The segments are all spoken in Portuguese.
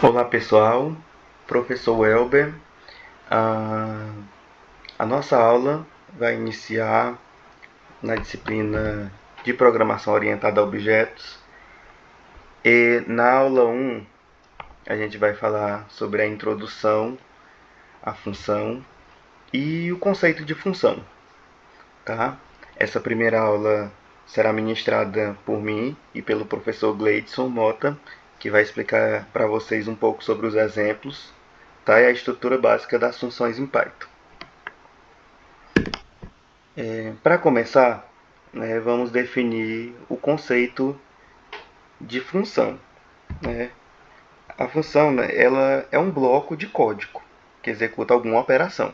Olá pessoal, professor Welber. A nossa aula vai iniciar na disciplina de programação orientada a objetos. E na aula 1 a gente vai falar sobre a introdução à função e o conceito de função. Tá? Essa primeira aula será ministrada por mim e pelo professor Gleidson Mota, que vai explicar para vocês um pouco sobre os exemplos, tá? E a estrutura básica das funções em Python. Para começar, né, vamos definir o conceito de função. Né? A função, né, ela é um bloco de código que executa alguma operação,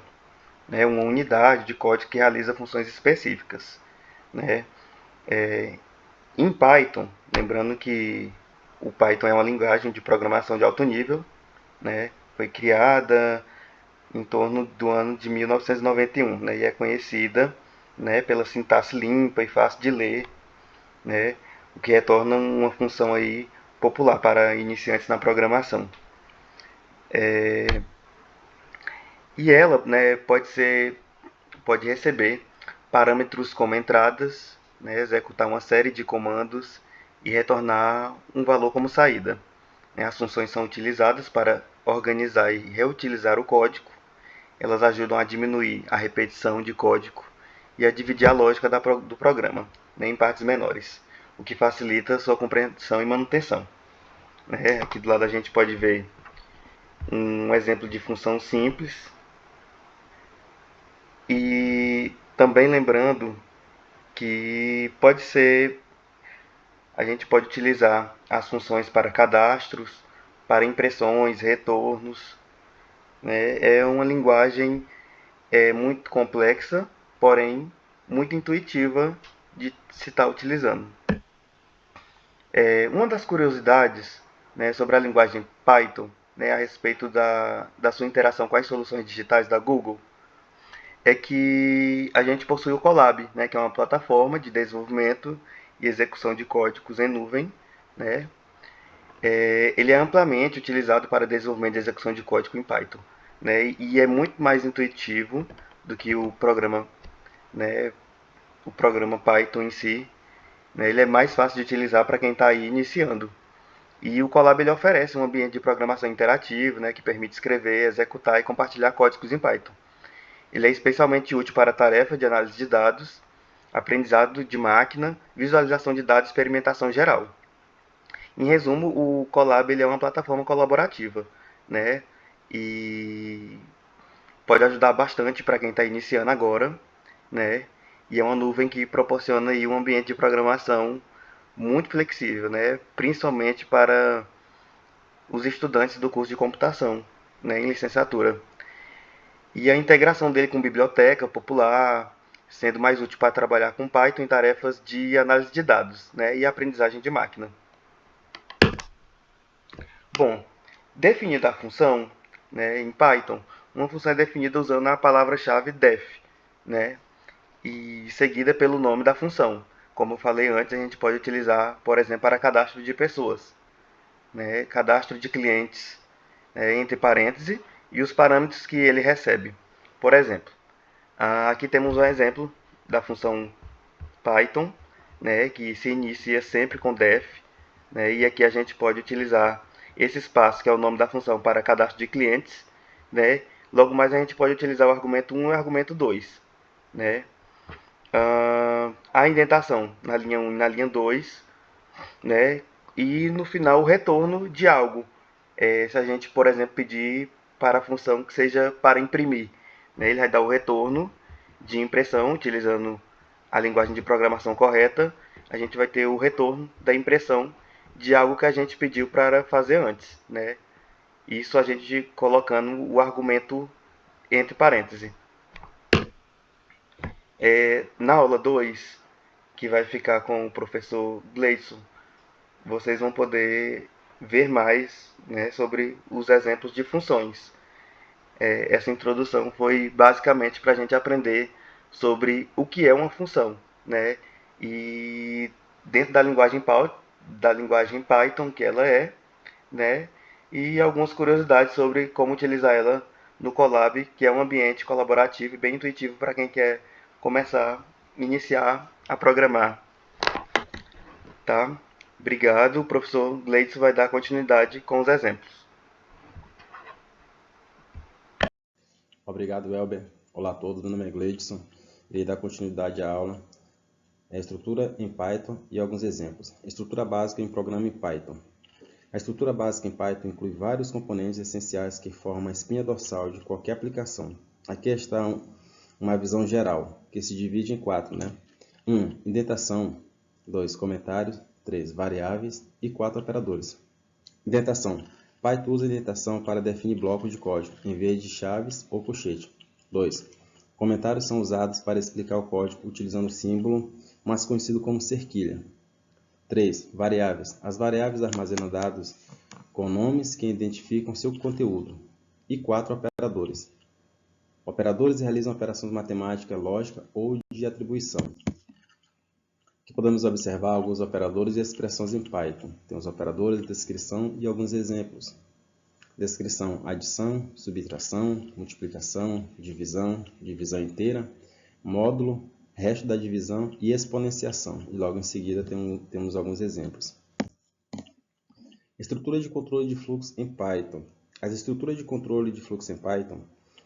né, uma unidade de código que realiza funções específicas. Né? Em Python, lembrando que o Python é uma linguagem de programação de alto nível, né? Foi criada em torno do ano de 1991, né? E é conhecida, né, pela sintaxe limpa e fácil de ler, né? O que retorna uma função aí popular para iniciantes na programação. E ela, né, pode receber parâmetros como entradas, né, executar uma série de comandos e retornar um valor como saída. As funções são utilizadas para organizar e reutilizar o código. Elas ajudam a diminuir a repetição de código e a dividir a lógica do programa, né, em partes menores, o que facilita sua compreensão e manutenção. Aqui do lado a gente pode ver um exemplo de função simples. E também lembrando que a gente pode utilizar as funções para cadastros, para impressões, retornos. Né? É uma linguagem muito complexa, porém muito intuitiva de se estar utilizando. Uma das curiosidades, né, sobre a linguagem Python, né, a respeito da sua interação com as soluções digitais da Google, é que a gente possui o Colab, né, que é uma plataforma de desenvolvimento e execução de códigos em nuvem. Né? Ele é amplamente utilizado para desenvolvimento e execução de código em Python. Né? E é muito mais intuitivo do que né, o programa Python em si. Né? Ele é mais fácil de utilizar para quem está aí iniciando. E o Colab ele oferece um ambiente de programação interativo, né, que permite escrever, executar e compartilhar códigos em Python. Ele é especialmente útil para tarefas de análise de dados, aprendizado de máquina, visualização de dados e experimentação geral. Em resumo, o Colab ele é uma plataforma colaborativa, né? E pode ajudar bastante para quem está iniciando agora, né? E é uma nuvem que proporciona aí um ambiente de programação muito flexível, né? Principalmente para os estudantes do curso de computação, né? Em licenciatura. E a integração dele com biblioteca popular, sendo mais útil para trabalhar com Python em tarefas de análise de dados, né, e aprendizagem de máquina. Bom, definida a função, né, em Python, uma função é definida usando a palavra-chave def, né, e seguida pelo nome da função. Como eu falei antes, a gente pode utilizar, por exemplo, para cadastro de pessoas, né, cadastro de clientes, entre parênteses, e os parâmetros que ele recebe. Por exemplo, aqui temos um exemplo da função Python, né, que se inicia sempre com def, né, e aqui a gente pode utilizar esse espaço, que é o nome da função, para cadastro de clientes. Né. Logo mais a gente pode utilizar o argumento 1 e o argumento 2. Né. A indentação na linha 1 e na linha 2, né, e no final o retorno de algo. Se a gente, por exemplo, pedir para a função que seja para imprimir, né, ele vai dar o retorno de impressão utilizando a linguagem de programação correta. A gente vai ter o retorno da impressão de algo que a gente pediu para fazer antes. Né? Isso a gente colocando o argumento entre parênteses. Na aula 2, que vai ficar com o professor Gleison, vocês vão poder ver mais, né, sobre os exemplos de funções. Essa introdução foi basicamente para a gente aprender sobre o que é uma função, né? E dentro da linguagem Python, que ela né? e algumas curiosidades sobre como utilizar ela no Colab, que é um ambiente colaborativo e bem intuitivo para quem quer começar, iniciar a programar, tá? Obrigado, o professor Gleidson vai dar continuidade com os exemplos. Obrigado, Elber. Olá a todos, meu nome é Gleidson. Irei dar continuidade à aula. Estrutura em Python e alguns exemplos. Estrutura básica em programa em Python. A estrutura básica em Python inclui vários componentes essenciais que formam a espinha dorsal de qualquer aplicação. Aqui está uma visão geral, que se divide em 4, né? 1. Indentação. 2. Comentários. 3. Variáveis. E 4. Operadores. Indentação. Python usa indentação para definir blocos de código, em vez de chaves ou colchete. 2. Comentários são usados para explicar o código utilizando o símbolo, mais conhecido como cerquilha. 3. Variáveis. As variáveis armazenam dados com nomes que identificam seu conteúdo. E 4. Operadores. Operadores realizam operações matemáticas, lógica ou de atribuição. Aqui podemos observar alguns operadores e expressões em Python. Temos operadores, descrição e alguns exemplos. Descrição: adição, subtração, multiplicação, divisão, divisão inteira, módulo, resto da divisão e exponenciação. E logo em seguida temos alguns exemplos. Estrutura de controle de fluxo em Python. As estruturas de controle de fluxo em Python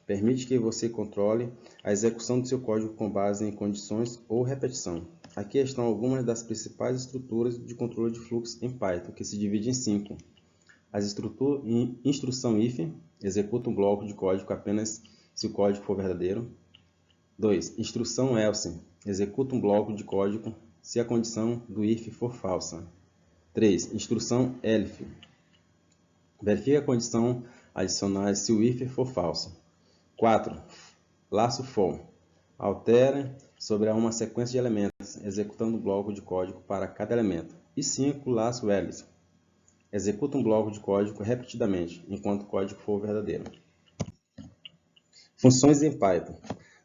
permitem que você controle a execução do seu código com base em condições ou repetição. Aqui estão algumas das principais estruturas de controle de fluxo em Python, que se divide em 5. As estruturas instrução if, executa um bloco de código apenas se o código for verdadeiro. 2. Instrução else, executa um bloco de código se a condição do if for falsa. 3. Instrução elif, verifica a condição adicional se o if for falso. 4. Laço for, altera sobre uma sequência de elementos, executando um bloco de código para cada elemento. E 5. Laço else, executa um bloco de código repetidamente, enquanto o código for verdadeiro. Funções em Python.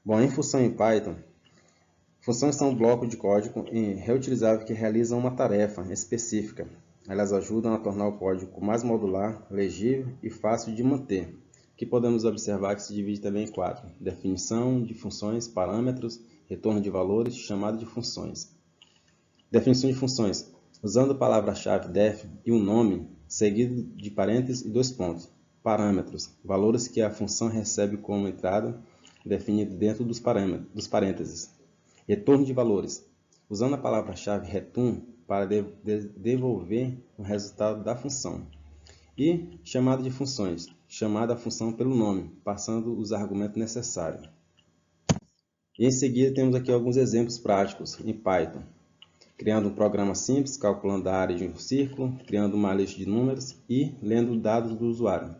Bom, em função em Python, funções são um bloco de código reutilizável que realizam uma tarefa específica. Elas ajudam a tornar o código mais modular, legível e fácil de manter. Aqui podemos observar que se divide também em 4. Definição de funções, parâmetros, retorno de valores, chamada de funções. Definição de funções. Usando a palavra-chave def e um nome, seguido de parênteses e 2 pontos. Parâmetros. Valores que a função recebe como entrada, definido dentro dos parênteses. Retorno de valores. Usando a palavra-chave return para devolver o resultado da função. E chamada de funções. Chamada a função pelo nome, passando os argumentos necessários. E em seguida temos aqui alguns exemplos práticos em Python. Criando um programa simples, calculando a área de um círculo, criando uma lista de números e lendo dados do usuário.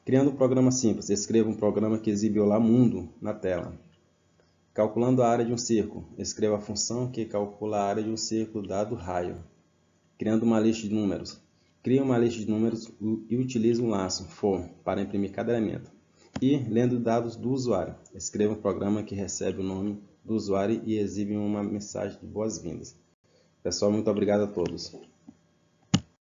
Criando um programa simples, escreva um programa que exibe Olá Mundo na tela. Calculando a área de um círculo, escreva a função que calcula a área de um círculo dado raio. Criando uma lista de números, crie uma lista de números e utilize um laço for para imprimir cada elemento. E lendo dados do usuário, escreva um programa que recebe o nome do usuário e exibe uma mensagem de boas-vindas. Pessoal, muito obrigado a todos.